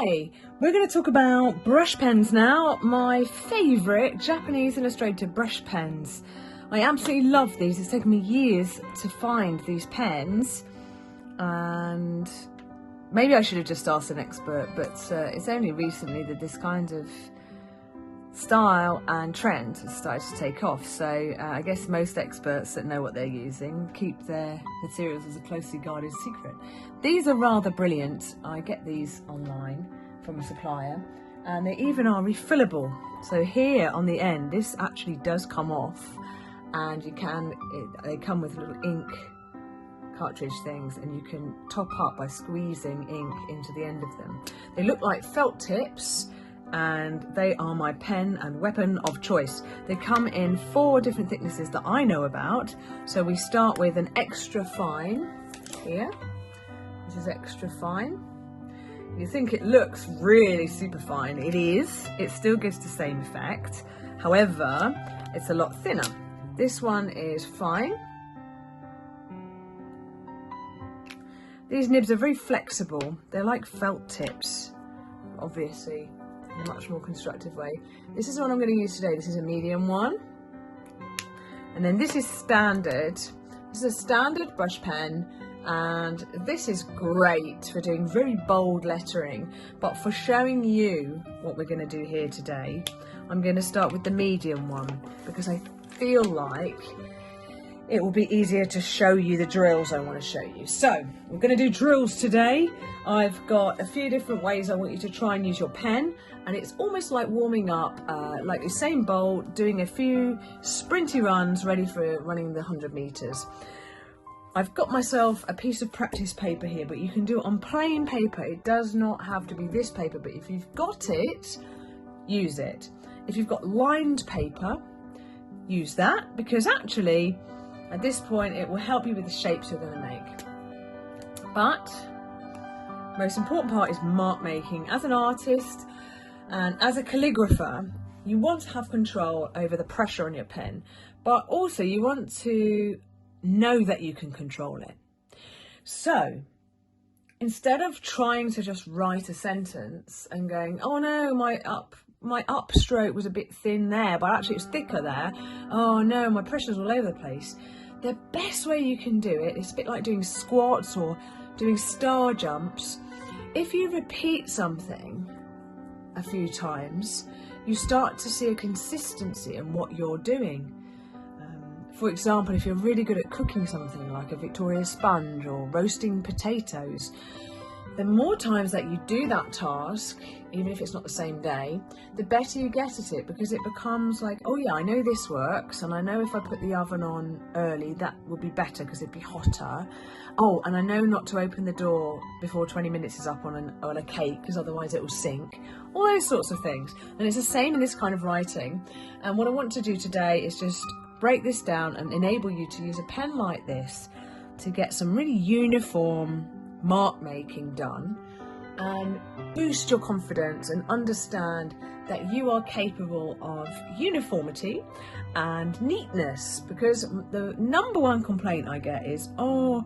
Hi, we're going to talk about brush pens now, my favourite Japanese illustrated brush pens. I absolutely love these. It's taken me years to find these pens, and maybe I should have just asked an expert, but it's only recently that this kind of style and trend has started to take off. So I guess most experts that know what they're using keep their materials as a closely guarded secret. These are rather brilliant. I get these online from a supplier, and they even are refillable. So here on the end, this actually does come off, and they come with little ink cartridge things, and you can top up by squeezing ink into the end of them. They look like felt tips, and they are my pen and weapon of choice. They come in 4 different thicknesses that I know about. So we start with an extra fine here. This is extra fine. You think it looks really super fine. It is. It still gives the same effect. However, it's a lot thinner. This one is fine. These nibs are very flexible. They're like felt tips, obviously, in a much more constructive way. This is what I'm going to use today. This is a medium one. And then this is standard. This is a standard brush pen, and this is great for doing very bold lettering. But for showing you what we're going to do here today, I'm going to start with the medium one, because I feel like it will be easier to show you the drills I want to show you. So we're going to do drills today. I've got a few different ways I want you to try and use your pen, and it's almost like warming up, like Usain Bolt, doing a few sprinty runs ready for running the 100 meters. I've got myself a piece of practice paper here, but you can do it on plain paper. It does not have to be this paper, but if you've got it, use it. If you've got lined paper, use that, because actually at this point it will help you with the shapes you're going to make. But most important part is mark making. As an artist and as a calligrapher, you want to have control over the pressure on your pen, but also you want to know that you can control it. So instead of trying to just write a sentence and going, oh no, my upstroke was a bit thin there, but actually it's thicker there. Oh no, my pressure's all over the place. The best way you can do it is a bit like doing squats or doing star jumps. If you repeat something a few times, you start to see a consistency in what you're doing. For example, if you're really good at cooking something like a Victoria sponge or roasting potatoes, the more times that you do that task, even if it's not the same day, the better you get at it, because it becomes like, oh yeah, I know this works, and I know if I put the oven on early that would be better because it'd be hotter. Oh, and I know not to open the door before 20 minutes is up on a cake, because otherwise it will sink. All those sorts of things. And it's the same in this kind of writing. And what I want to do today is just break this down and enable you to use a pen like this to get some really uniform mark making done, and boost your confidence and understand that you are capable of uniformity and neatness. Because the number one complaint I get is, oh,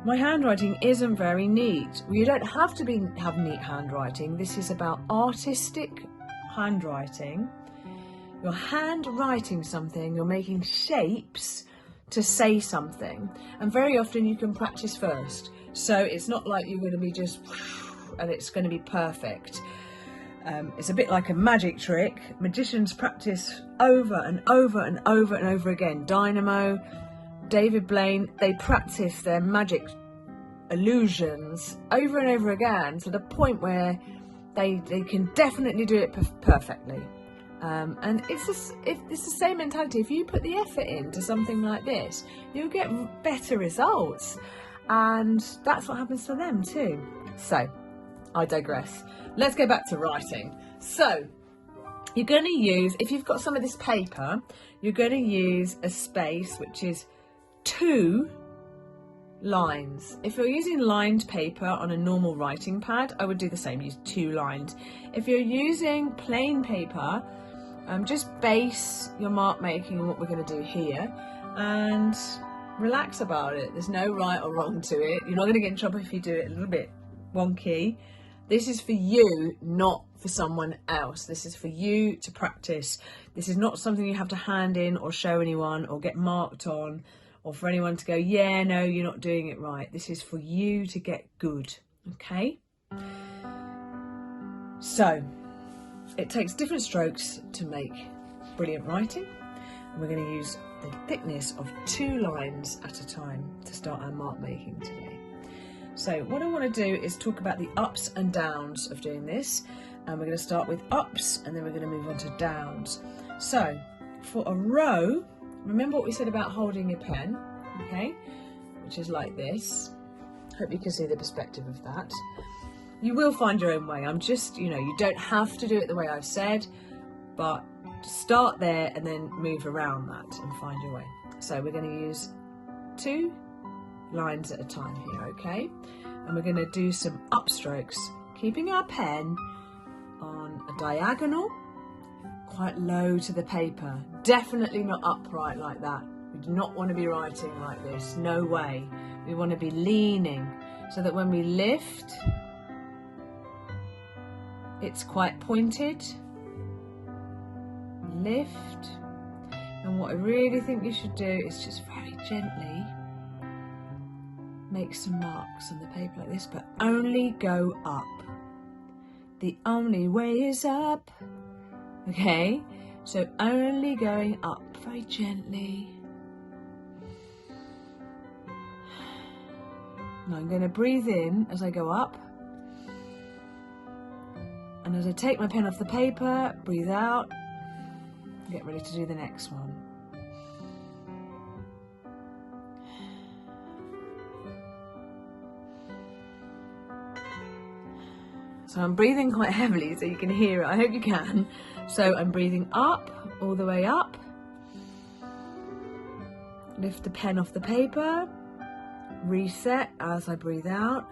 my handwriting isn't very neat. Well, you don't have to have neat handwriting. This is about artistic handwriting. You're handwriting something, you're making shapes to say something, and very often you can practice first. So it's not like you're going to be just and it's going to be perfect. It's a bit like a magic trick. Magicians practice over and over and over and over again. Dynamo, David Blaine, they practice their magic illusions over and over again to the point where they can definitely do it perfectly. And it's the same mentality. If you put the effort into something like this, you'll get better results. And that's what happens to them too. So I digress. Let's go back to writing. So you're going to use, if you've got some of this paper, you're going to use a space which is 2 lines. If you're using lined paper on a normal writing pad, I would do the same, use 2 lines. If you're using plain paper, just base your mark making on what we're going to do here, and relax about it. There's no right or wrong to it. You're not going to get in trouble if you do it a little bit wonky. This is for you, not for someone else. This is for you to practice. This is not something you have to hand in or show anyone or get marked on, or for anyone to go, yeah, no, you're not doing it right. This is for you to get good, okay? So, it takes different strokes to make brilliant writing. And we're going to use the thickness of 2 lines at a time to start our mark making today. So what I want to do is talk about the ups and downs of doing this, and we're going to start with ups and then we're going to move on to downs. So for a row, remember what we said about holding your pen, okay, which is like this. Hope you can see the perspective of that. You will find your own way. I'm just, you don't have to do it the way I've said, but start there and then move around that and find your way. So we're going to use 2 lines at a time here, okay? And we're going to do some upstrokes, keeping our pen on a diagonal, quite low to the paper. Definitely not upright like that. We do not want to be writing like this, no way. We want to be leaning so that when we lift, it's quite pointed. Lift, and what I really think you should do is just very gently make some marks on the paper like this, but only go up. The only way is up, okay? So only going up very gently. Now I'm going to breathe in as I go up, and as I take my pen off the paper, breathe out. Get ready to do the next one. So I'm breathing quite heavily so you can hear it. I hope you can. So I'm breathing up, all the way up. Lift the pen off the paper. Reset as I breathe out.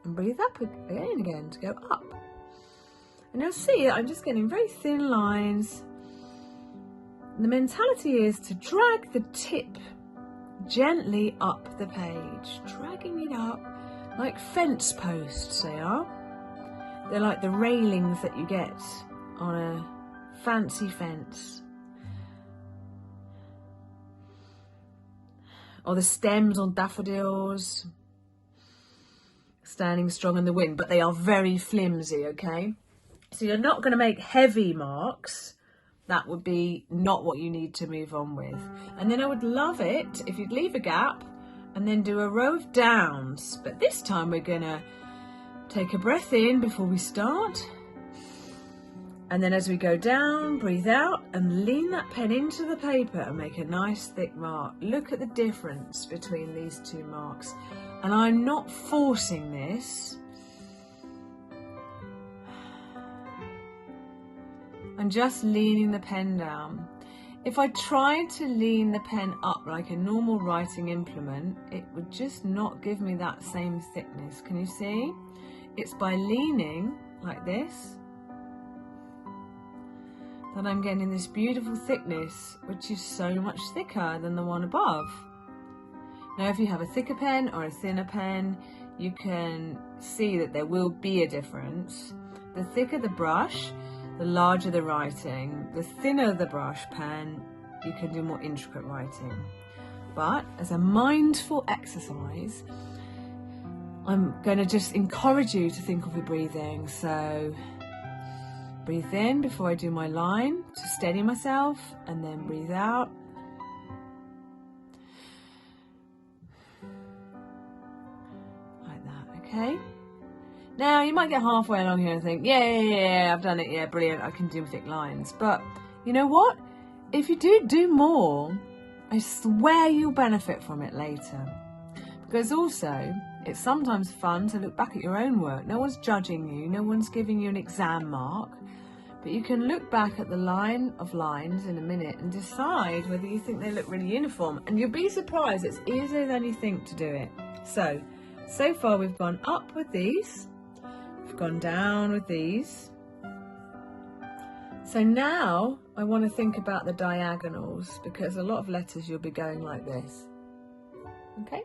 And breathe up again to go up. And you'll see that I'm just getting very thin lines. And the mentality is to drag the tip gently up the page, dragging it up like fence posts they are. They're like the railings that you get on a fancy fence. Or the stems on daffodils, standing strong in the wind, but they are very flimsy, okay? So you're not going to make heavy marks. That would be not what you need to move on with. And then I would love it if you'd leave a gap and then do a row of downs. But this time we're going to take a breath in before we start. And then as we go down, breathe out and lean that pen into the paper and make a nice thick mark. Look at the difference between these 2 marks. And I'm not forcing this. I'm just leaning the pen down. If I tried to lean the pen up like a normal writing implement, it would just not give me that same thickness. Can you see? It's by leaning like this that I'm getting this beautiful thickness, which is so much thicker than the one above. Now, if you have a thicker pen or a thinner pen, you can see that there will be a difference. The thicker the brush, the larger the writing. The thinner the brush pen, you can do more intricate writing. But as a mindful exercise, I'm going to just encourage you to think of your breathing. So breathe in before I do my line to steady myself, and then breathe out. Like that, okay? Now, you might get halfway along here and think, yeah, I've done it, yeah, brilliant, I can do thick lines. But you know what? If you do more, I swear you'll benefit from it later. Because also, it's sometimes fun to look back at your own work. No one's judging you, no one's giving you an exam mark. But you can look back at the line of lines in a minute and decide whether you think they look really uniform. And you'll be surprised, it's easier than you think to do it. So far we've gone up with these. We've gone down with these. So now I want to think about the diagonals, because a lot of letters you'll be going like this. Okay,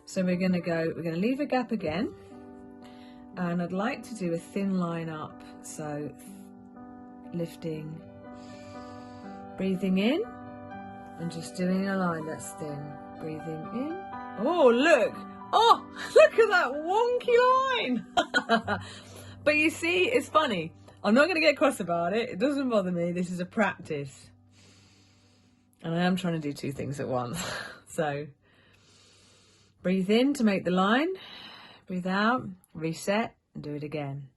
so we're going to leave a gap again, And I'd like to do a thin line up, so lifting, breathing in, and just doing a line that's thin. Breathing in. Oh, look! Oh, look at that wonky line! But you see, it's funny. I'm not going to get cross about it. It doesn't bother me. This is a practice. And I am trying to do two things at once. So, breathe in to make the line. Breathe out, reset, and do it again.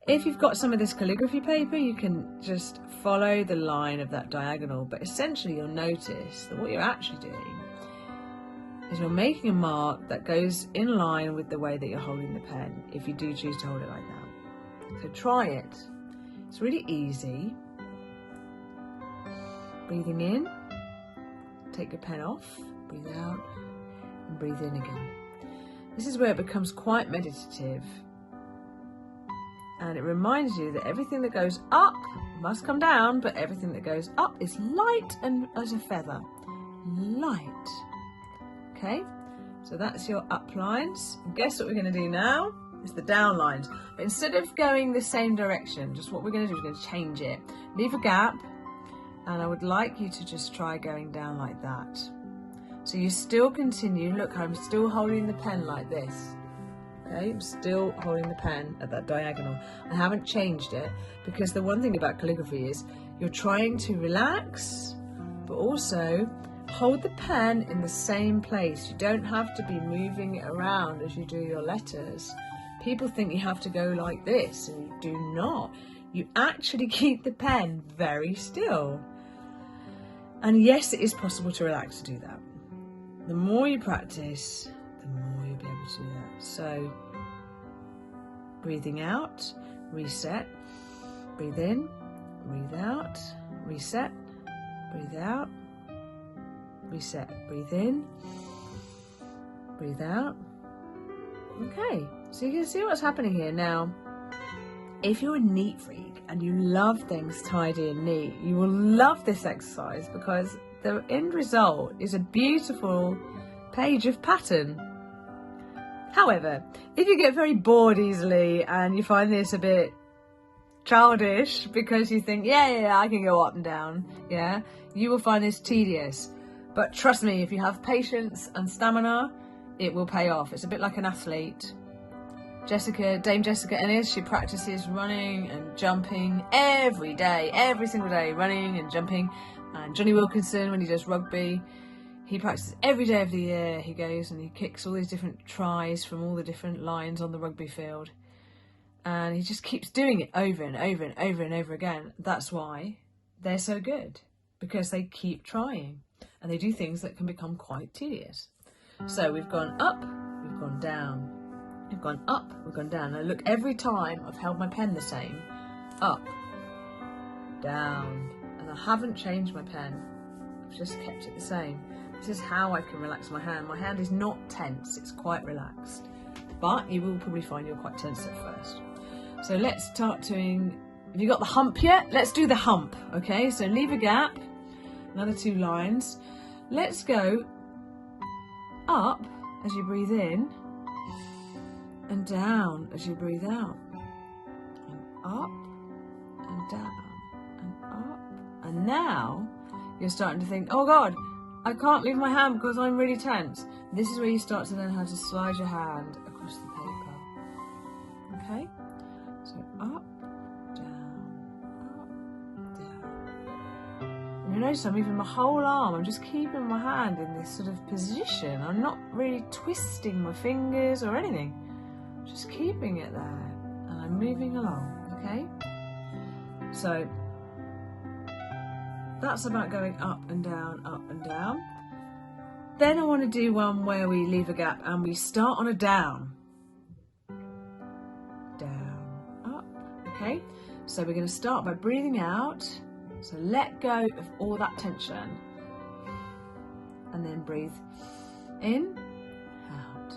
If you've got some of this calligraphy paper, you can just follow the line of that diagonal. But essentially, you'll notice that what you're actually doing is you're making a mark that goes in line with the way that you're holding the pen, if you do choose to hold it like that. So try it. It's really easy. Breathing in, take your pen off, breathe out, and breathe in again. This is where it becomes quite meditative. And it reminds you that everything that goes up must come down, but everything that goes up is light and as a feather. Light. Okay, so that's your up lines. And guess what we're going to do now? It's the down lines. But instead of going the same direction, just what we're going to do is we're going to change it. Leave a gap, and I would like you to just try going down like that. So you still continue. Look, I'm still holding the pen like this. Okay, I'm still holding the pen at that diagonal. I haven't changed it, because the one thing about calligraphy is you're trying to relax, but also hold the pen in the same place. You don't have to be moving it around as you do your letters. People think you have to go like this, and you do not. You actually keep the pen very still. And yes, it is possible to relax to do that. The more you practice, the more you'll be able to do that. So, breathing out, reset, breathe in, breathe out, reset, breathe out, reset, breathe in, breathe out. Okay, so you can see what's happening here. Now, if you're a neat freak and you love things tidy and neat, you will love this exercise, because the end result is a beautiful page of pattern. However, if you get very bored easily and you find this a bit childish because you think, yeah, I can go up and down, yeah, you will find this tedious. But trust me, if you have patience and stamina, it will pay off. It's a bit like an athlete. Dame Jessica Ennis, she practices running and jumping every day, every single day, running and jumping. And Johnny Wilkinson, when he does rugby, he practices every day of the year. He goes and he kicks all these different tries from all the different lines on the rugby field. And he just keeps doing it over and over and over and over again. That's why they're so good, because they keep trying and they do things that can become quite tedious. So we've gone up, we've gone down, we've gone up, we've gone down. Now look, every time I've held my pen the same. Up, down, and I haven't changed my pen. I've just kept it the same. This is how I can relax my hand. My hand is not tense, it's quite relaxed. But you will probably find you're quite tense at first. So let's start doing, have you got the hump yet? Let's do the hump, okay? So leave a gap, another 2 lines. Let's go up as you breathe in, and down as you breathe out, and up and down and up. And now you're starting to think, oh God, I can't leave my hand because I'm really tense. This is where you start to learn how to slide your hand across the paper. Okay, so up, down, down. And you notice I'm moving my whole arm. I'm just keeping my hand in this sort of position. I'm not really twisting my fingers or anything. Just keeping it there, and I'm moving along, okay? So that's about going up and down, up and down. Then I want to do one where we leave a gap and we start on a down. Down, up, okay? So we're going to start by breathing out. So let go of all that tension. And then breathe in, out.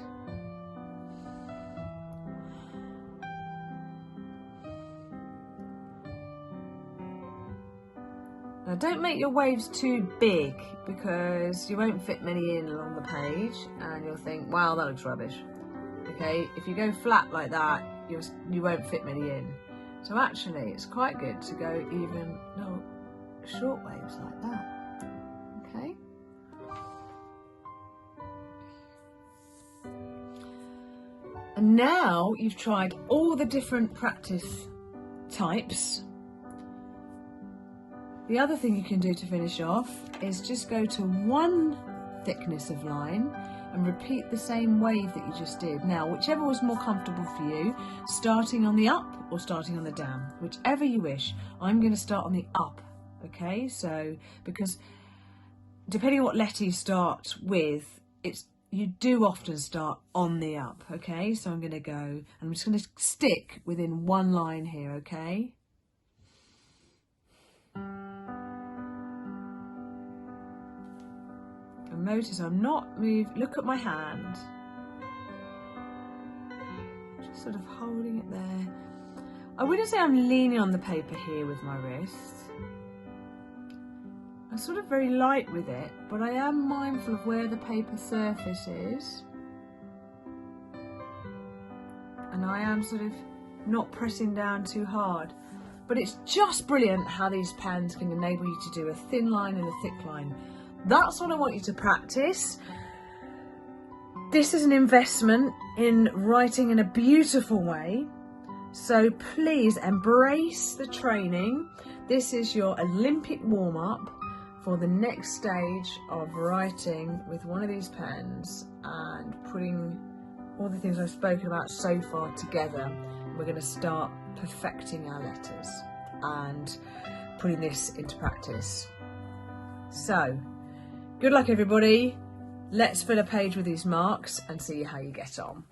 Now don't make your waves too big, because you won't fit many in along the page and you'll think, wow, that looks rubbish. Okay, if you go flat like that, you won't fit many in. So actually it's quite good to go even little short waves like that. Okay. And now you've tried all the different practice types. The other thing you can do to finish off is just go to one thickness of line and repeat the same wave that you just did. Now, whichever was more comfortable for you, starting on the up or starting on the down, whichever you wish. I'm going to start on the up, okay? So, because depending on what letter you start with, you do often start on the up, okay? So I'm going to go, I'm just going to stick within one line here, okay? And notice I'm not moving, look at my hand. Just sort of holding it there. I wouldn't say I'm leaning on the paper here with my wrist. I'm sort of very light with it, but I am mindful of where the paper surface is. And I am sort of not pressing down too hard. But it's just brilliant how these pens can enable you to do a thin line and a thick line. That's what I want you to practice. This is an investment in writing in a beautiful way. So please embrace the training. This is your Olympic warm-up for the next stage of writing with one of these pens and putting all the things I've spoken about so far together. We're going to start perfecting our letters and putting this into practice. So, good luck everybody. Let's fill a page with these marks and see how you get on.